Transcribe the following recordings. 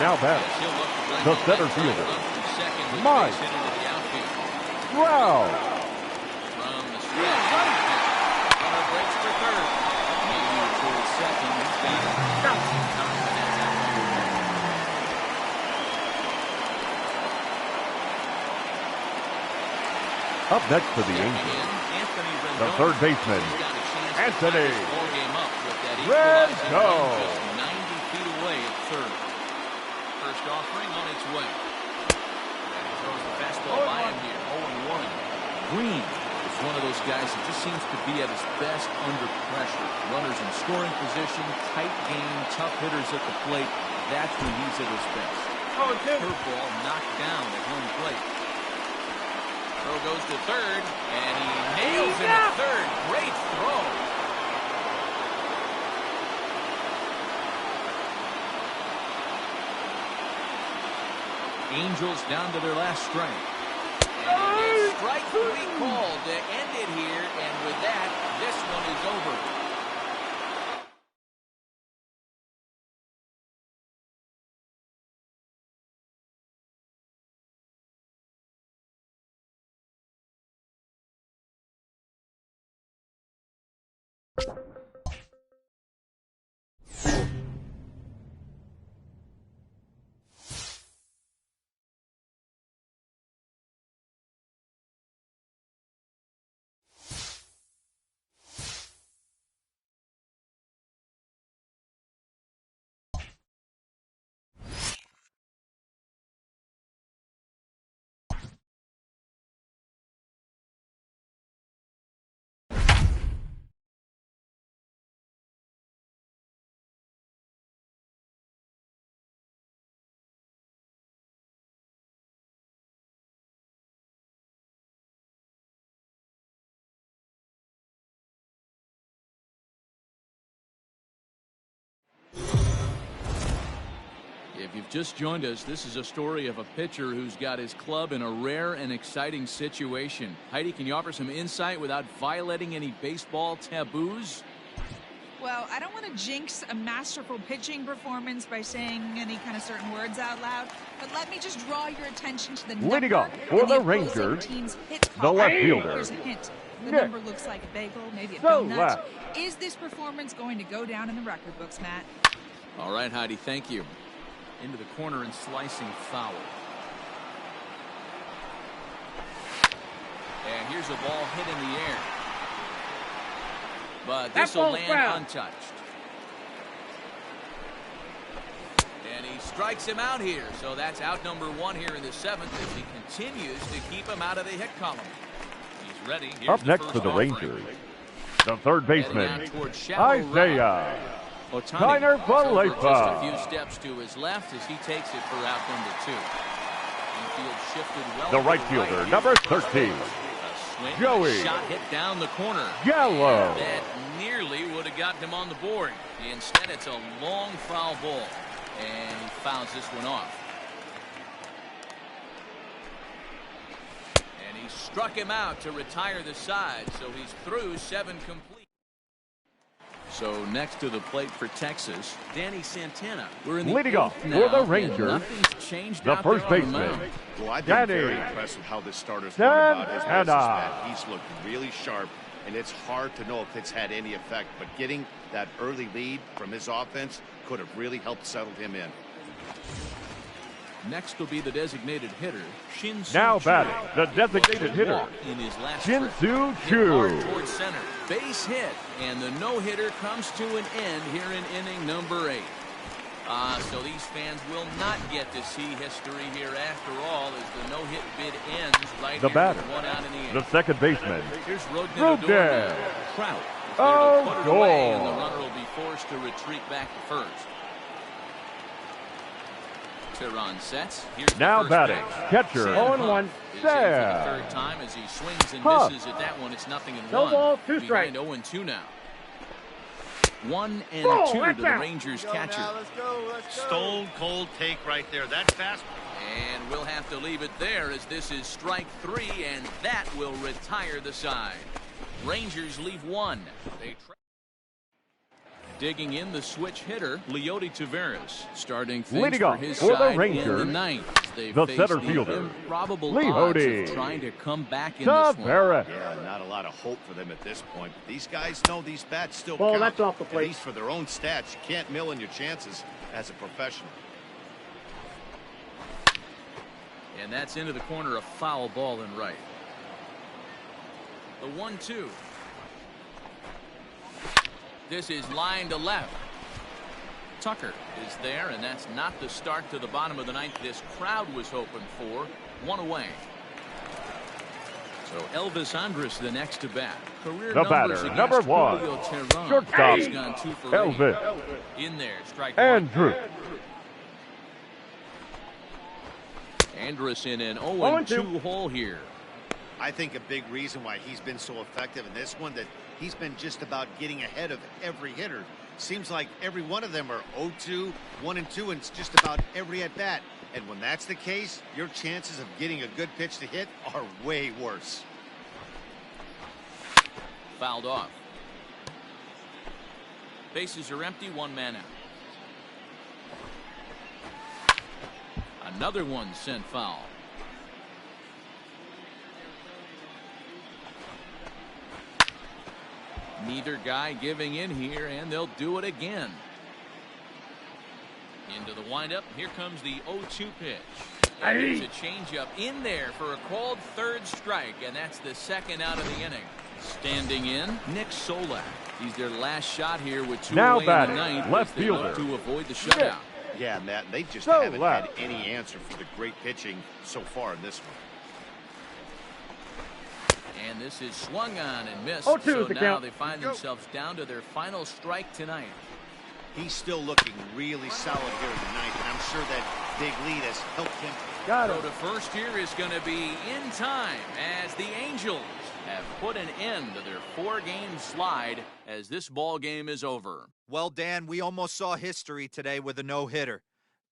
Now batting, the center fielder, Mike Trout. From the stretch, runner breaks for third. Maybe towards second. He's got it. Up next for the Angels, the third baseman, Anthony Rizzo. 90 feet away at third. First offering on its way. And he throws the fastball by him here. 0-1. Green is one of those guys that just seems to be at his best under pressure. Runners in scoring position, tight game, tough hitters at the plate. That's when he's at his best. Curveball knocked down at home plate. Throw goes to third, and he nails it at third. Great throw. Angels down to their last strike. And strike three called to end it here, and with that, this one is over. If you've just joined us, this is a story of a pitcher who's got his club in a rare and exciting situation. Heidi, can you offer some insight without violating any baseball taboos? Well, I don't want to jinx a masterful pitching performance by saying any kind of certain words out loud, but let me just draw your attention to the Leading number off for the Rangers, the left fielder. Here's a hint. The number looks like a bagel, maybe a donut. Is this performance going to go down in the record books, Matt? All right, Heidi, thank you. Into the corner and slicing foul. And here's a ball hit in the air. But this will land untouched. And he strikes him out here. So that's out number one here in the seventh as he continues to keep him out of the hit column. He's ready. Here's up next for the Rangers, the third baseman, Isaiah Kiner-Falefa. Just a few steps to his left as he takes it for out number two. Infield shifted well. The right fielder, number 13, Joey shot hit down the corner. Gallo. That nearly would have gotten him on the board. Instead, it's a long foul ball, and he fouls this one off. And he struck him out to retire the side, so he's through 7 complete. So next to the plate for Texas, Danny Santana. We're in the leading off for the Rangers, the first baseman, well, I've been very impressed with how this starter's gone about his business. He's looked really sharp, and it's hard to know if it's had any effect, but getting that early lead from his offense could have really helped settle him in. Next will be the designated hitter, Shin-Soo now Choo. batting, the designated hitter, Shin-Soo Choo. Towards center, base hit, and the no-hitter comes to an end here in inning number 8. So these fans will not get to see history here after all as the no-hit bid ends right the here batter, with one out in the inning. the second baseman, Here's Rodon. Trout. Oh, Put it goal. away, and the runner will be forced to retreat back to first. Teheran sets. Here's now the batting, catcher, 0-1. Sam. Third time as he swings and Huff. misses at that one. It's 0-1. No ball, 2 strikes. 0-2 now. 1-2 to the Rangers catcher. Let's go. Stone cold take right there. That's fast. And we'll have to leave it there as this is strike 3, and that will retire the side. Rangers leave 1. Digging in the switch hitter, Leody Taveras, starting things Leading for off his for the side Rangers, in the ninth. They the face center the fielder, improbable Leody odds of trying to come back in this one. Taveras. Yeah, not a lot of hope for them at this point. These guys know these bats still Ball, count. that's off the At plate. least for their own stats, you can't mill in your chances as a professional. And that's into the corner, a foul ball in right. The 1-2. This is line to left. Tucker is there, and that's not the start to the bottom of the ninth this crowd was hoping for. One away. So Elvis Andrus the next to bat. Career The numbers batter, against number 1, Julio Teheran. shortstop, He's gone 2 for 8. Elvis In there, strike Andrus. one. Andrus in an 0-2 hole here. I think a big reason why he's been so effective in this one, that he's been just about getting ahead of every hitter. Seems like every one of them are 0-2, 1-2, and it's just about every at bat. And when that's the case, your chances of getting a good pitch to hit are way worse. Fouled off. Bases are empty, 1 man out. Another one sent foul. Neither guy giving in here, and they'll do it again. Into the windup. Here comes the 0-2 pitch. And there's a changeup in there for a called third strike, and that's the second out of the inning. Standing in, Nick Solak. He's their last shot here with 2 Now away in batting, the ninth. left as they look fielder. to avoid the shutout. Yeah, Matt, they just So haven't left. had any answer for the great pitching so far in this one. And this is swung on and missed. 0-2 So is the now count. they find themselves down to their final strike tonight. He's still looking really solid here in the ninth, and I'm sure that big lead has helped him. Got So it. the first here is going to be in time as the Angels have put an end to their 4-game slide as this ball game is over. Well, Dan, we almost saw history today with a no-hitter.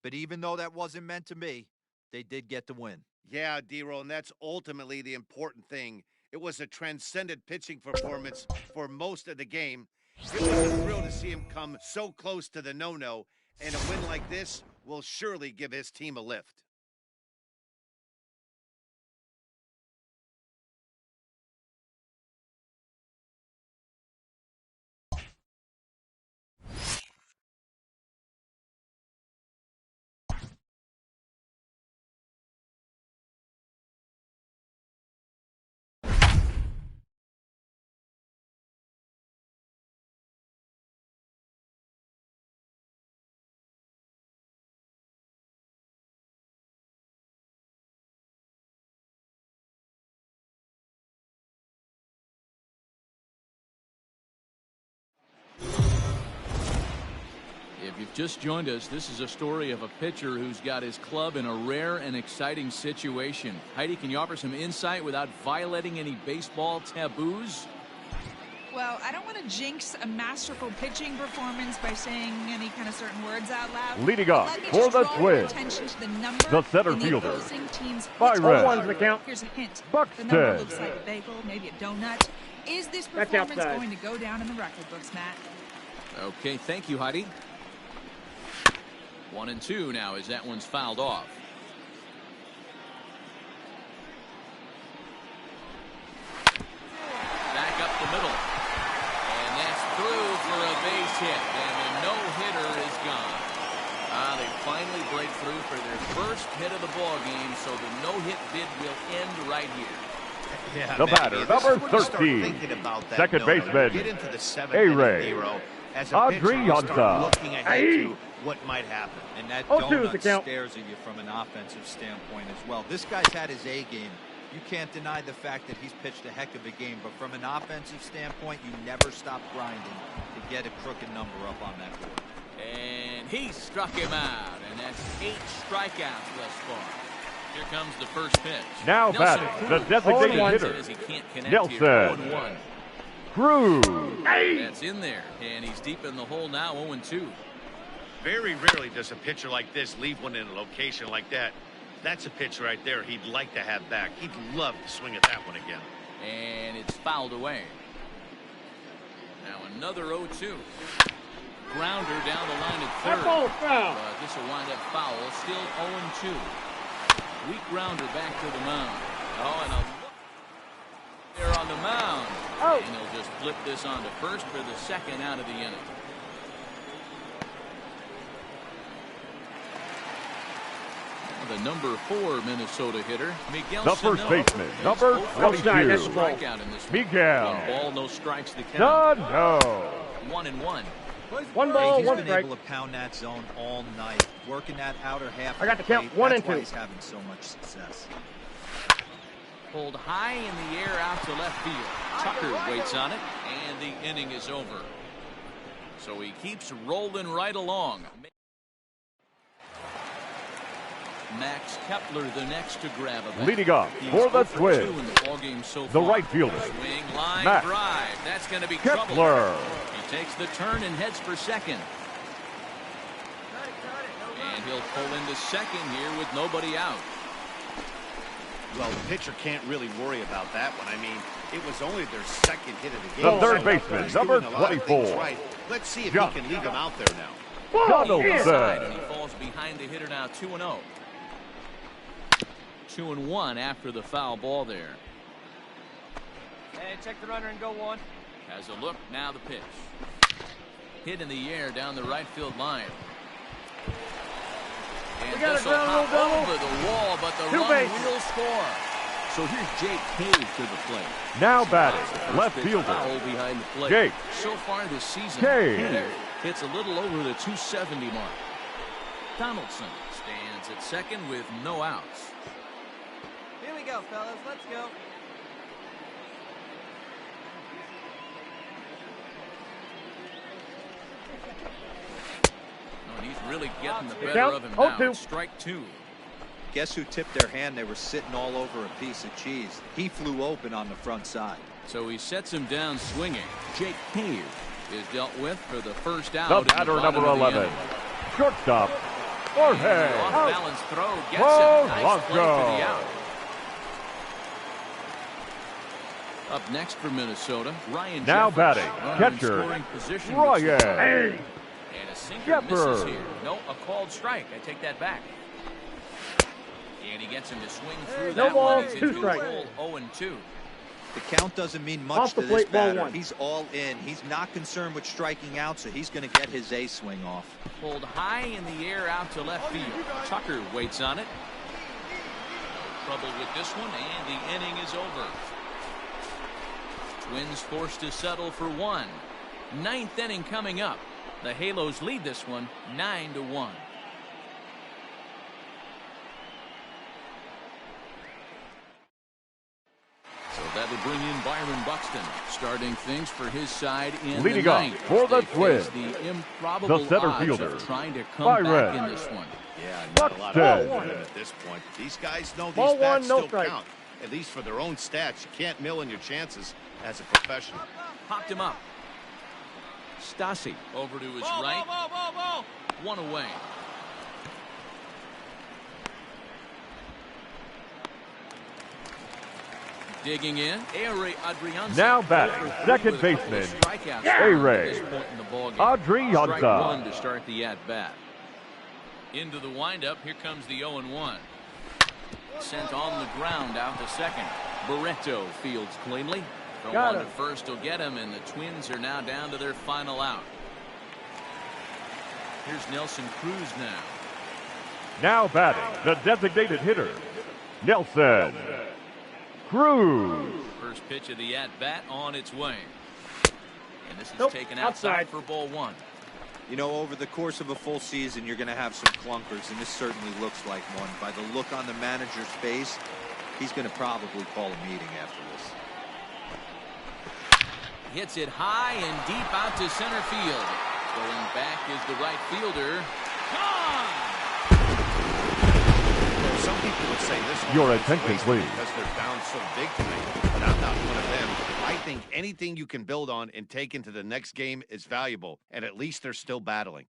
But even though that wasn't meant to be, they did get the win. Yeah, D-Roll, and that's ultimately the important thing. It was a transcendent pitching performance for most of the game. It was a thrill to see him come so close to the no-no, and a win like this will surely give his team a lift. If you've just joined us, this is a story of a pitcher who's got his club in a rare and exciting situation. Heidi, can you offer some insight without violating any baseball taboos? Well, I don't want to jinx a masterful pitching performance by saying any kind of certain words out loud. Leading off Let me for just the draw your Twins, attention to the number the center in the fielder, opposing team's hit Byron. total. 0-1's the count. Here's a hint. Buxton. The number looks like a bagel, maybe a donut. Is this That's performance outside. going to go down in the record books, Matt? Okay, thank you, Heidi. 1-2 now as that one's fouled off. Back up the middle. And that's through for a base hit. And the no-hitter is gone. They finally break through for their first hit of the ball game, so the no-hit bid will end right here. Yeah, The Matt, batter, this number is when you start 13, thinking about that second no-no. baseman, You get into the seventh A-Ray, inning, D-Roll. As a pitcher, you Adrianza. start looking ahead to what might happen. And that 0-2 is the donut count. stares at you from an offensive standpoint as well. This guy's had his A game. You can't deny the fact that he's pitched a heck of a game, but from an offensive standpoint, you never stop grinding to get a crooked number up on that board. And he struck him out, and that's 8 strikeouts thus far. Here comes the first pitch. Now Nelson batting, the Cruz designated hits it hitter, as he can't connect Nelson here. 0-1. Cruz. That's in there, and he's deep in the hole now, 0-2. Very rarely does a pitcher like this leave one in a location like that. That's a pitch right there he'd like to have back. He'd love to swing at that one again. And it's fouled away. Now another 0-2. grounder down the line at third. But this will wind up foul. Still 0-2. Weak grounder back to the mound. Oh, and a look there on the mound. And he'll just flip this on to first for the second out of the inning. The number 4 Minnesota hitter, Miguel The first Sano. baseman, number 22. Strikeout in this Miguel. one ball, no strikes to count. Sano. 1-1. One ball, He's one been strike. able to pound that zone all night, working that outer half. I got of the count. plate. 1 That's and why 2. he's having so much success. Pulled high in the air out to left field. Tucker waits on it, and the inning is over. So he keeps rolling right along. Max Kepler the next to grab a bat. Leading off He's for the 0 for Twins, 2 in the ballgame so the far. right fielder, Swing, line Max drive. That's going to be trouble. Kepler. He takes the turn and heads for second. And he'll pull into second here with nobody out. Well, the pitcher can't really worry about that one. I mean, it was only their second hit of the game. The third So baseman, he's number doing a lot of things 24. right. Let's see if John. he can leave him out there now. Inside, and Donaldson. he falls behind the hitter now 2-0. 2-1 after the foul ball there. Hey, check the runner and go 1. Has a look, now the pitch. Hit in the air down the right field line. And We got this a will ground hop rule double. over the wall, but the Two run bases. will score. So here's Jake Cave to the plate. Now batting, First left pitch fielder, foul behind the plate. Jake So far this season, Cave. hits a little over the 270 mark. Donaldson stands at second with no outs. Here we go, fellas. Let's go. Oh, and he's really getting the better Count. of him now. 0-2. It's strike 2. Guess who tipped their hand? They were sitting all over a piece of cheese. He flew open on the front side. So he sets him down swinging. Jake Cave is dealt with for the first out. the in the batter, bottom number of the 11. inning. Shortstop, The Jorge. off-balance throw gets Oh, him. Nice play for Blanco. the out. Up next for Minnesota, Ryan Now Jeffers. batting, Runner in catcher, scoring position. Ryan. And a sinker Jeffers. misses here. No, a called strike. I take that back. And he gets him to swing through No that ball, one. He's 2 into a strikes. full 0-2. The count doesn't mean much Off to the this plate, ball batter. 1. He's all in. He's not concerned with striking out, so he's going to get his A swing off. Pulled high in the air out to left field. Tucker waits on it. No trouble with this one, and the inning is over. Twins forced to settle for 1. 9th inning coming up. The Halos lead this one 9-1. So that'll bring in Byron Buxton, starting things for his side in Leading the off ninth. for the They face Twins, the improbable the center odds fielder, of trying to come Byron. back in this one. Yeah, not a lot Buxton. of them at this point. These guys know Ball these bats 1, no still strike. count. At least for their own stats. You can't mill in your chances as a professional. Popped him up. Stassi over to his right. One away. Digging in, Ehire Adrianza. Now batting, Over three second with a couple of baseman, strikeouts Ehire at this point in the ballgame. Adrianza. Strike 1 to start the at-bat. Into the windup, here comes the 0-1. Sent on the ground out to second. Barreto fields cleanly. Throw Got on to him. first will get him, and the Twins are now down to their final out. Here's Nelson Cruz now. Now batting, the designated hitter, Nelson Cruz. First pitch of the at-bat on its way. And this is Nope, taken outside outside. for ball 1. You know, over the course of a full season, you're going to have some clunkers, and this certainly looks like one. By the look on the manager's face, he's going to probably call a meeting after this. Hits it high and deep out to center field. Going back is the right fielder. Gone! Well, some people would say this one Your is attention, wasted please. because they're down so big tonight. But I'm not one of them. I think anything you can build on and take into the next game is valuable, and at least they're still battling.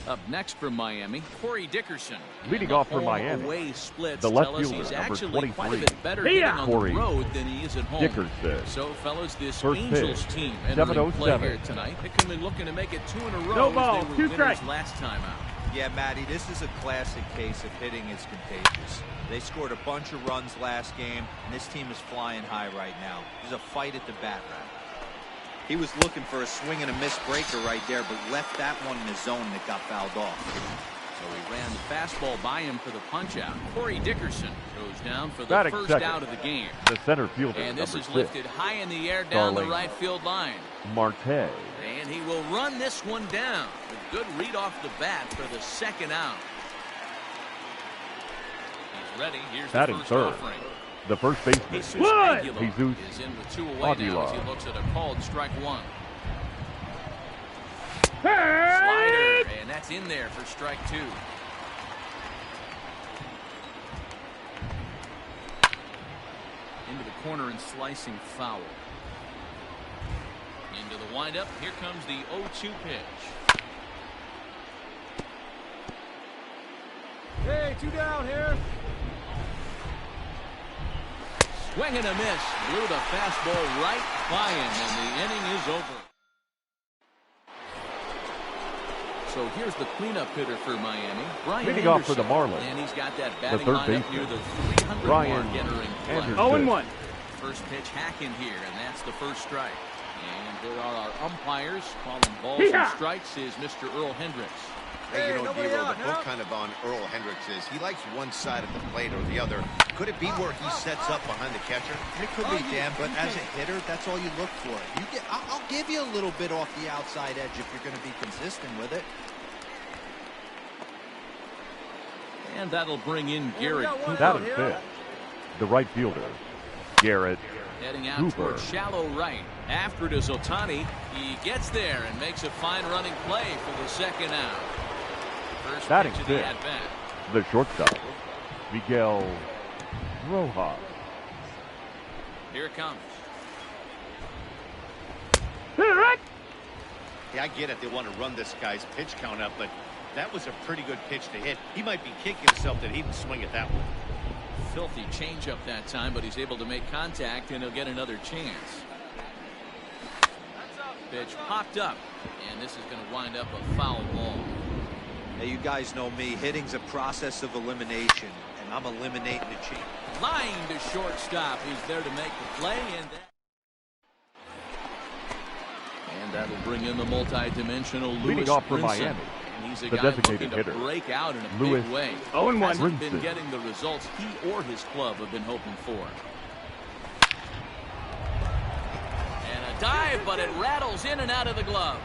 Up next from Miami, Corey Dickerson. Leading off for Miami, away splits the left tell us fielder, he's number actually 23. quite a bit better hitting on Corey the road than he is at home. Dickerson. So, fellas, this First Angels pitch, team entering play 7-0-7. here tonight. They come in looking to make it 2 in a row. No ball, as they were 2 winners strikes. last time out. Yeah, Matty, this is a classic case of hitting is contagious. They scored a bunch of runs last game, and this team is flying high right now. There's a fight at the bat rack. He was looking for a swing and a miss breaker right there, but left that one in the zone that got fouled off. So he ran the fastball by him for the punch-out. Corey Dickerson goes down for the Batting first second, out of the game. the center fielder, And this number is 6, lifted high in the air down the Starling right field line. Marte. And he will run this one down. A good read off the bat for the second out. He's ready. Here's Batting the first third, offering. the first baseman, Jesus Jesus Aguilar is in with 2 away now as he Aguilar. looks at a called strike 1. Slider, and that's in there for strike 2. Into the corner and slicing foul. Into the windup. Here comes the 0-2 pitch. Hey, 2 down here. Swing and a miss. Blew the fastball right by him, and the inning is over. So here's the cleanup hitter for Miami, Brian Leading Anderson. off for the Marlins, And he's got that batting third lineup near baseman, the 300 Brian mark entering play. Anderson. 0-1. First pitch hack in here, and that's the first strike. And there are our umpires calling balls and strikes is Mr. Earl Hendricks. Hey, you know, nobody D-Roll, out the now. book kind of on Earl Hendricks is he likes one side of the plate or the other. Could it be where he sets up behind the catcher? It could be, Dan, but as a hitter, that's all you look for. I'll give you a little bit off the outside edge if you're going to be consistent with it. And that'll bring in Garrett Cooper. Batting fifth, the right fielder, Garrett Heading out Cooper. toward shallow right. After it is Ohtani. He gets there and makes a fine running play for the second out. First Batting pitch of the fifth, at-bat. the shortstop, Miguel Rojas. Here it comes. Yeah, I get it. They want to run this guy's pitch count up, but that was a pretty good pitch to hit. He might be kicking himself that he didn't swing at that one. Filthy changeup that time, but he's able to make contact, and he'll get another chance. Pitch popped up, and this is going to wind up a foul ball. Now, you guys know me. Hitting's a process of elimination, and I'm eliminating the cheat. Line to shortstop. He's there to make the play, and that'll bring in the multi-dimensional Lewis Leading off for Brinson. Miami, And he's a the guy designated looking to hitter, break out in a Lewis big way. 0-1. Hasn't been Brinson. getting the results he or his club have been hoping for. And a dive, but it rattles in and out of the glove.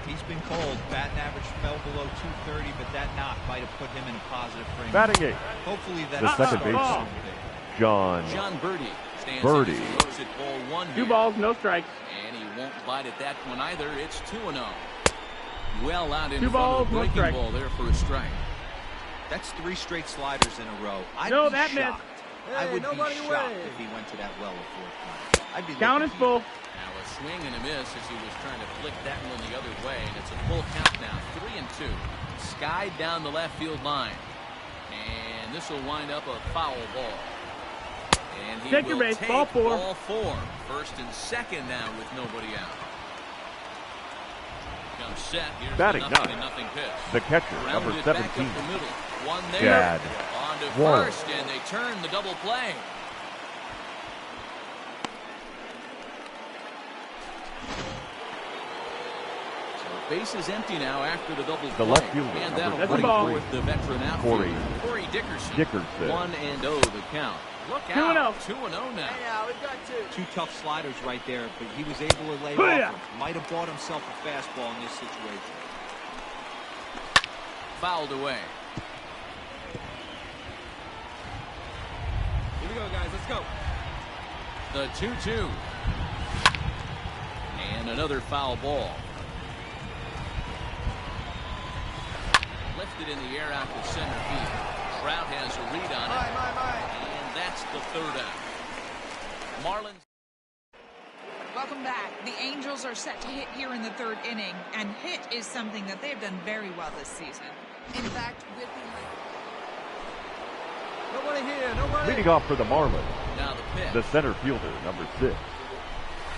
He's been called. Batting average fell below 230, but that knock might have put him in a positive frame. Batting eighth, Hopefully that the second baseman, John John Birdie stands Birdie. in as he looks at ball 1 here. 2 balls, no strikes. And he won't bite at that one either. It's 2-0. Well out in 2 front balls, of the no breaking strike. ball there for a strike. That's 3 straight sliders in a row. I'd No, be that missed. shocked. I Hey, would be nobody shocked away. if he went to that well a 4th time. I'd be Count looking is full. Now a swing and a miss as he was trying to flick that one the other way. And it's a full count now. 3-2. Skied down the left field line. And this will wind up a foul ball. And he Take your will base. take Ball 4. Ball 4. First and second now with nobody out. Comes set. Here's Batting the ninth, nothing pitch. the catcher, number Rounded back up 17, the middle. One there. Jad On to Wall. first, and they turn the double play. So base is empty now after the double play. left fielder, And number that'll That's a bring ball. forth the veteran Corey outfielder, Corey Dickerson. Dickerson. 1-0 the count. Look 2-0. out. 2-0 now. Two tough sliders right there, but he was able to lay Hoo-yah. off him. Might have bought himself a fastball in this situation. Fouled away. Here we go, guys. Let's go. The 2-2. And another foul ball. Lifted in the air out to center field. Trout has a read on it. And that's the third out. Marlins. Welcome back. The Angels are set to hit here in the third inning, and hit is something that they've done very well this season. In fact, with Nobody here, nobody. Leading off for the Marlins, Now the pitch. the center fielder, number 6,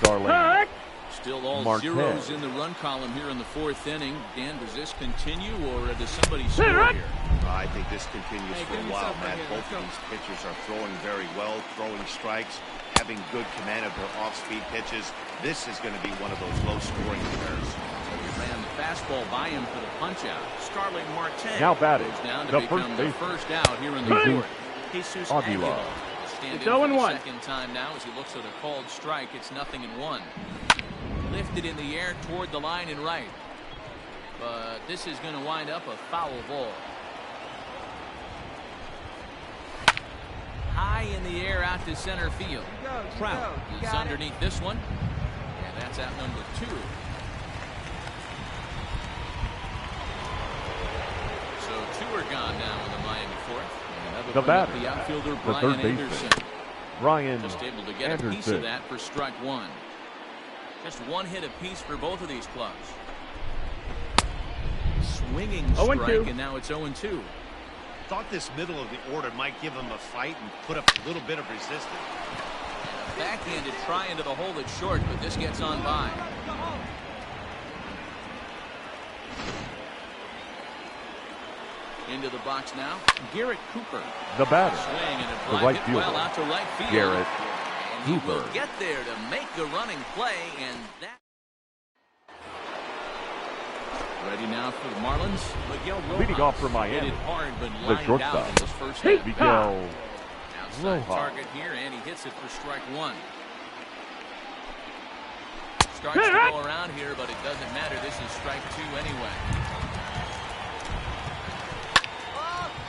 Starling Still all Marte. zeros in the run column here in the fourth inning. Dan, does this continue, or does somebody score here? I think this continues for a while, Matt. Both of these pitchers are throwing very well, throwing strikes, having good command of their off-speed pitches. This is going to be one of those low-scoring affairs. He ran the fastball by him for the punch-out. Starling Marte. now batting, Goes down to the become first the base, first out here in the fourth. Jesus Aguilar. Aguilar. Stand It's in for the 0-1. second time now as he looks at a called strike. It's 0-1. Lifted in the air toward the line and right. But this is going to wind up a foul ball. High in the air out to center field. Trout is underneath this one. And that's out number 2. So 2 are gone now in the Miami fourth. And that'll The bring up batter, the outfielder, the Brian third Anderson. baseman, Brian Just able to get a piece of Anderson. that for strike 1. Just 1 hit apiece for both of these clubs. Swinging strike, 0-2. and now it's 0-2. Thought this middle of the order might give him a fight and put up a little bit of resistance. Backhanded try into the hole that's short, but this gets on by. Into the box now, Garrett Cooper. The batter, Swing and a the drive right hit fielder, well out to right field. Garrett And he will Cooper. get there to make the running play, and that. Ready now for the Marlins. Miguel Rojas. Leading off for Hit Miami, it hard, but the lined shortstop, out in this first half. Miguel Outside Rojas. target here, and he hits it for strike 1. Starts to go around here, but it doesn't matter. This is strike 2 anyway.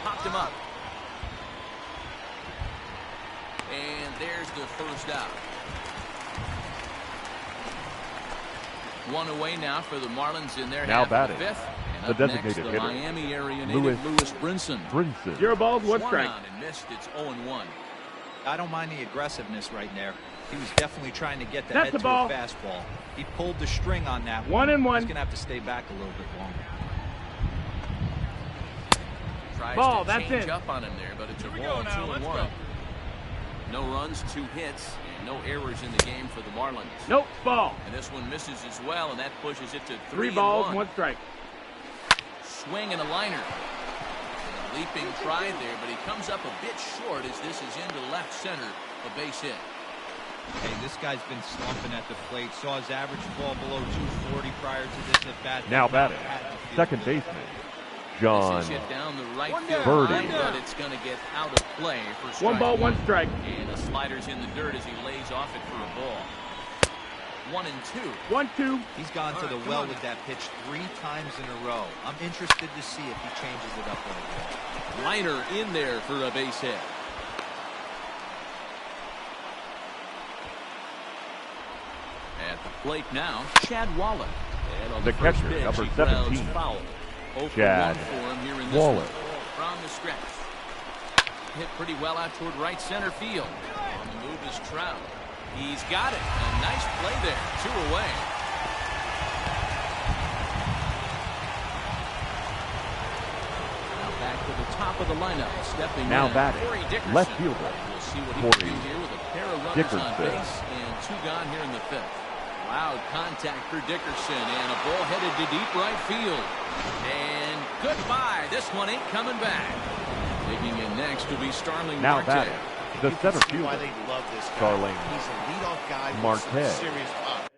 Popped him up. And there's the first out. 1 away now for the Marlins in their Now half batting, of the fifth. And the up next, designated the hitter, Miami area Lewis native Lewis Brinson. Brinson. 0 balls, 1 Swung strike. on and missed. It's 0-1. I don't mind the aggressiveness right there. He was definitely trying to get the That's head the to ball. a fastball. He pulled the string on that 1-1. He's going to have to stay back a little bit longer. Tries Ball, to that's change in. up on him there, but it's a Here we ball, go now, 2-1. let's go. No runs, 2 hits, and no errors in the game for the Marlins. Nope, ball. And this one misses as well, and that pushes it to 3 balls, 3-1. 1 strike. Swing and a liner. And a leaping try there, but he comes up a bit short as this is into left center, a base hit. Hey, this guy's been slumping at the plate. Saw his average fall below 240 prior to this at bat. Now batting, Had to feel second good. baseman, This John is hit down the right One field down, line, one but down. it's going to get out of play for 1 strike ball, 1 strike. And the slider's in the dirt as he lays off it for a ball. 1-2. 1-2. He's gone to the well with that pitch 3 times in a row. I'm interested to see if he changes it up a little bit. Liner in there for a base hit. At the plate now, Chad Wallach. And on The first catcher, pitch, number he grounds 17, foul. 0 for Chad 1 for him here in this Wallach. one. From the stretch. Hit pretty well out toward right center field. On the move is Trout. He's got it. A nice play there. 2 away. Now back to the top of the lineup. Stepping Now in, batting, Corey Dickerson. left fielder, We'll see what he Corey can do here with a pair of runners Dickerson. on base and 2 gone here in the 5th. Loud contact for Dickerson, and a ball headed to deep right field. And goodbye. This one ain't coming back. Digging in next will be Starling now Marte. batting, the You center can see why fielder, they love this guy. Starling He's a leadoff guy with Marte. some serious pop.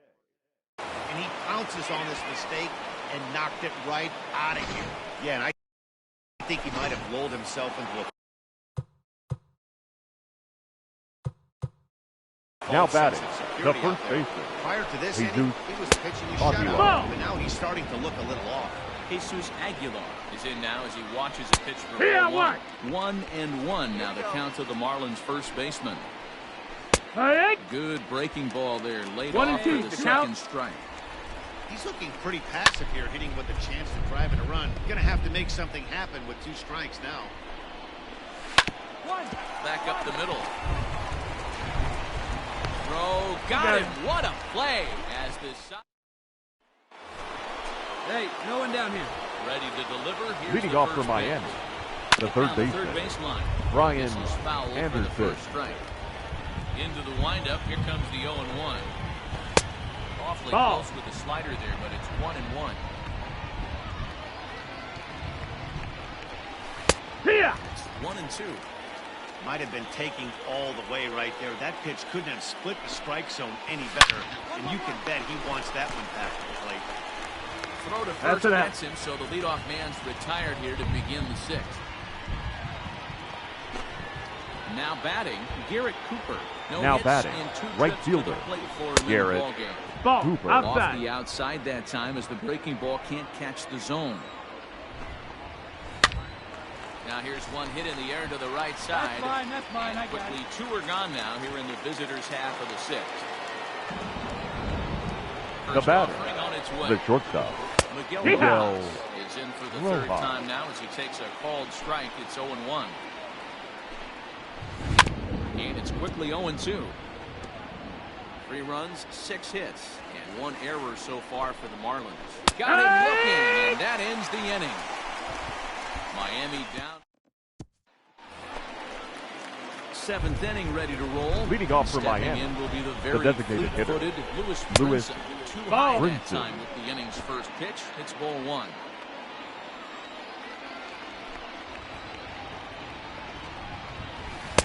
And he pounces on this mistake and knocked it right out of here. Yeah, and I think he might have lulled himself into a now false batting, sense of the security first out there. baseman, Prior to this Jesus inning, he was pitching his Aguilar. shutout, but now he's starting to look a little off. Jesus Aguilar is in now as he watches a pitch for Here, ball 1. 1-1 now the count of the Marlins first baseman. All right. Good breaking ball there, laid 1 and off 2, for the the second count. strike. He's looking pretty passive here, hitting with a chance to drive in a run. Going to have to make something happen with 2 strikes now. Back up the middle. throw. Got him. What a play. As this. Hey, no one down here. Ready to deliver. Here's Leading off for Miami, the third baseman, Brian Anderson. Into the windup. Here comes the 0-1. Awfully Ball. close with the slider there, but it's 1-1. Here. 1-2. Might have been taking all the way right there. That pitch couldn't have split the strike zone any better, and you can bet he wants that one back to the plate. Throw to first gets him, so the leadoff man's retired here to begin the sixth. Now batting, Garrett Cooper. Now batting, right fielder, Garrett Cooper. Off the outside that time as the breaking ball can't catch the zone. Now here's one hit in the air to the right side. That's mine. I got quickly it. Two are gone now here in the visitors' half of the sixth. The batter, On its way. the shortstop, Miguel Miguel is in for the third Rojas. time now as he takes a called strike. It's 0-1. And it's quickly 0-2. 3 runs, 6 hits, and 1 error so far for the Marlins. Got him looking, and that ends the inning. Miami down. 7th inning ready to roll. Leading off for Stepping Miami, in will be the very designated hitter, fleet-footed Lewis Lewis Brinson. Too high that Brinson. time with the inning's first pitch. It's ball 1.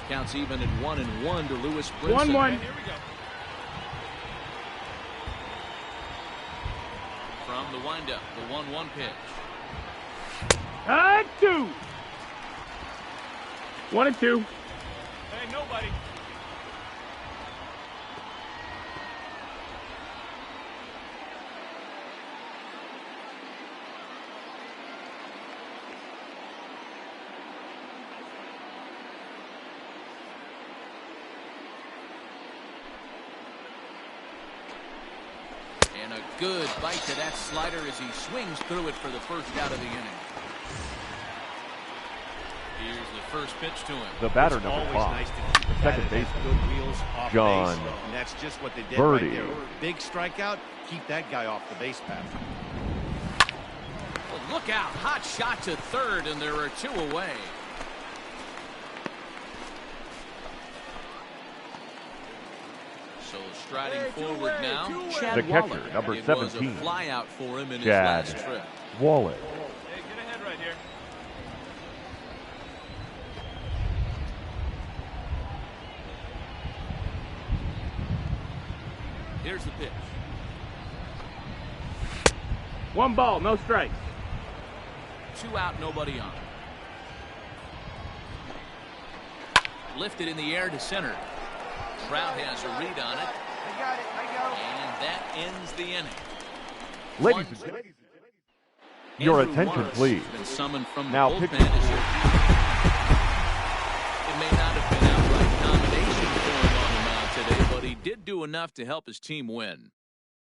Counts even at 1-1 to Lewis Brinson. 1-1. Here we go. From the windup, the 1-1 pitch. 2. 1-2. Hey, nobody. And a good bite to that slider as he swings through it for the first out of the inning. Here's the first pitch to him. the batter It's number always 5, nice to keep a guy second that has baseman, good wheels off John base, and that's just what they did Birdie. right there. Big strikeout, keep that guy off the base path. Well, look out. Hot shot to third, and there are 2 away. So striding forward now, Chad The catcher, Wallach. number It was a 17, fly out for him in Chad his last trip. Wallach. Hey, get ahead right here. Here's the pitch. 1 ball, no strikes. 2 out, nobody on. Lifted in the air to center. Trout has a read on it. I got it. And that ends the inning. Ladies and gentlemen, your Andrew attention, Morris please. has been summoned from Now the bullpen. pitching. It may not have been outright domination for him on the mound today, but he did do enough to help his team win.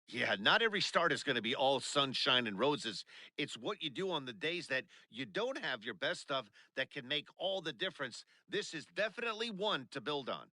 Yeah, not every start is going to be all sunshine and roses. It's what you do on the days that you don't have your best stuff that can make all the difference. This is definitely one to build on.